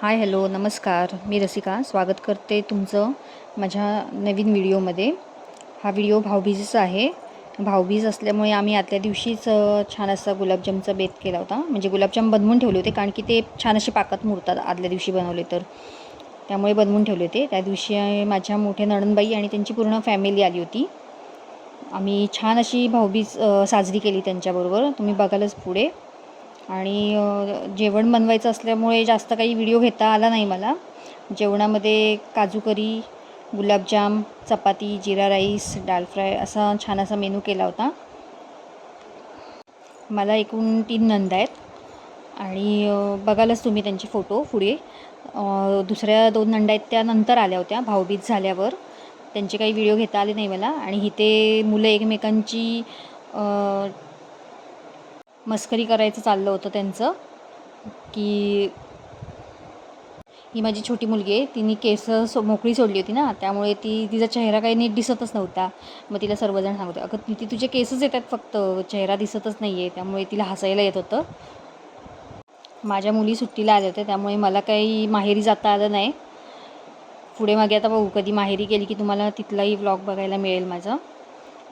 Hi hello नमस्कार, मी रसिका स्वागत करते तुमचं माझ्या नवीन व्हिडिओमध्ये। हा व्हिडिओ भाऊबीजेचा आहे। भाऊबीज असल्यामुळे आम्ही आदल्या दिवशीच छान असा गुलाबजामचा बेत केला होता। म्हणजे गुलाबजाम बनवून ठेवले होते, कारण की ते छान असे पाकात मुरतात आदल्या दिवशी बनवले तर, त्यामुळे बनवून ठेवले होते। त्या दिवशी माझ्या मोठ्या नणंदबाई आणि त्यांची पूर्ण फॅमिली आली होती। आम्ही छान अशी भाऊबीज साजरी केली त्यांच्याबरोबर, तुम्ही बघालच पुढे। आणि जेवण बनवायचं असल्यामुळे जास्त काही व्हिडिओ घेता आला नाही मला। जेवणामध्ये काजू करी, गुलाबजाम, चपाती, जिरा राईस, दाल फ्राय असा छान असा मेनू केला होता। मला एकूण 3 नंदा आहेत आणि बघालच तुम्ही त्यांचे फोटो पुढे। दुसऱ्या 2 नंदा आहेत त्या नंतर आल्या होत्या भाऊबीज झाल्यावर, त्यांचे काही व्हिडिओ घेता आले नाही मला। आणि इथे मुलं एकमेकांची मस्करी करायचं चाललं होतं त्यांचं, की ही माझी छोटी मुलगी आहे, तिने केस मोकळी सोडली होती ना, त्यामुळे तिचा चेहरा काही नीट दिसतच नव्हता। मग तिला सर्वजण सांगत होते, अगं ती तुझे केसच येतात फक्त, चेहरा दिसतच नाही आहे। त्यामुळे तिला हसायला येत होतं। माझ्या मुली सुट्टीला आल्या होत्या, त्यामुळे मला काही माहेरी जाता आलं नाही। पुढे मागे आता बघू, कधी माहेरी गेली की तुम्हाला तिथलाही व्लॉग बघायला मिळेल माझा।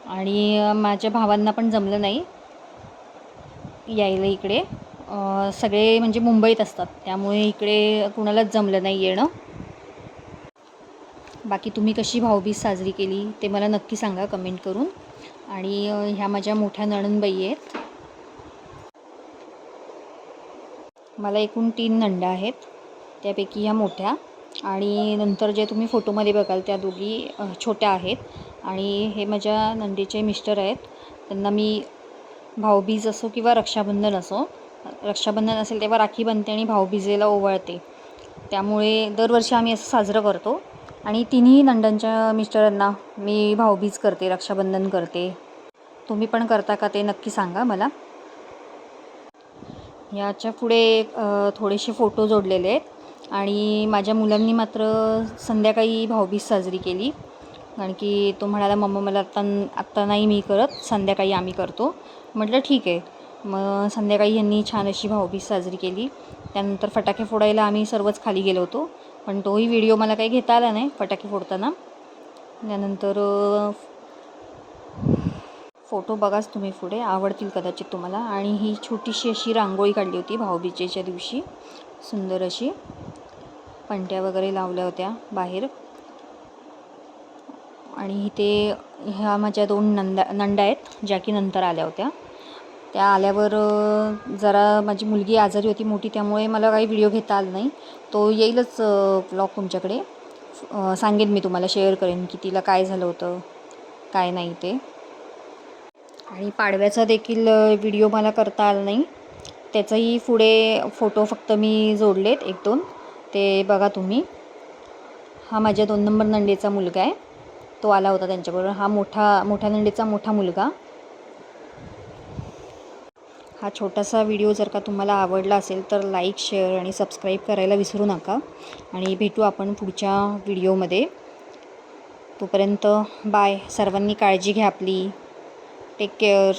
आणि माझ्या भावांना पण जमलं नाही यायला इकडे, सगळे म्हणजे मुंबईत असतात, त्यामुळे इकडे कुणालाच जमलं नाही येणं। बाकी तुम्ही कशी भाऊबीज साजरी केली ते मला नक्की सांगा कमेंट करून। आणि ह्या माझ्या मोठ्या नणंदबाई आहेत। मला एकूण 3 नंदा आहेत, त्यापैकी ह्या मोठ्या, आणि नंतर जे तुम्ही फोटोमध्ये बघाल त्या दोघी छोट्या आहेत। आणि हे माझ्या नंदेचे मिस्टर आहेत, त्यांना मी भाऊबीज असो किंवा रक्षाबंधन असो, रक्षाबंधन असेल तेव्हा राखी बनते आणि भाऊबीजेला ओवाळते, त्यामुळे दरवर्षी आम्ही असं साजरं करतो। आणि तिन्ही नंदांच्या मिस्टरांना मी भाऊबीज करते, रक्षाबंधन करते। तुम्ही पण करता का ते नक्की सांगा मला। याच्या पुढे थोडेसे फोटो जोडलेले आहेत। आणि माझ्या मुलांनी मात्र संध्याकाळी भाऊबीज साजरी केली, कारण की तो म्हणाला, मम्मा मला आत्ता नाही मी करत, संध्याकाळी आम्ही करतो। म्हटलं ठीक आहे। मग संध्याकाळी यांनी छान अशी भाऊबीज साजरी केली। त्यानंतर फटाके फोडायला आम्ही सर्वच खाली गेलो होतो, पण तोही व्हिडिओ मला काही घेता आला नाही फटाके फोडताना। त्यानंतर फोटो बघाच तुम्ही पुढे, आवडतील कदाचित तुम्हाला। आणि ही छोटीशी अशी रांगोळी काढली होती भाऊबीजेच्या दिवशी, सुंदर अशी पणत्या वगैरे लावल्या होत्या बाहेर। आणि इथे ह्या माझ्या 2 नंदा आहेत, ज्या की नंतर आल्या होत्या। त्या आल्यावर जरा माझी मुलगी आजारी होती मोठी, त्यामुळे मला काही व्हिडिओ घेता आला नाही। तो येईलच व्लॉग तुमच्याकडे, सांगेन मी तुम्हाला, शेअर करेन की तिला काय झालं होतं काय नाही ते। आणि पाडव्याचा देखील व्हिडिओ मला करता आला नाही, त्याचाही पुढे फोटो फक्त मी जोडलेत 1-2, ते बघा तुम्ही। हा माझ्या 2 नंबर नंदेचा मुलगा आहे, तो आला होता त्यांच्याबरोबर। हा मोठ्या नंदेचा मोठा मुलगा। हा छोटासा व्हिडिओ जर का तुम्हाला आवडला असेल तर लाईक, शेअर आणि सबस्क्राईब करायला विसरू नका। आणि भेटू आपण पुढच्या व्हिडिओमध्ये। तोपर्यंत बाय, सर्वांनी काळजी घ्या आपली, टेक केअर।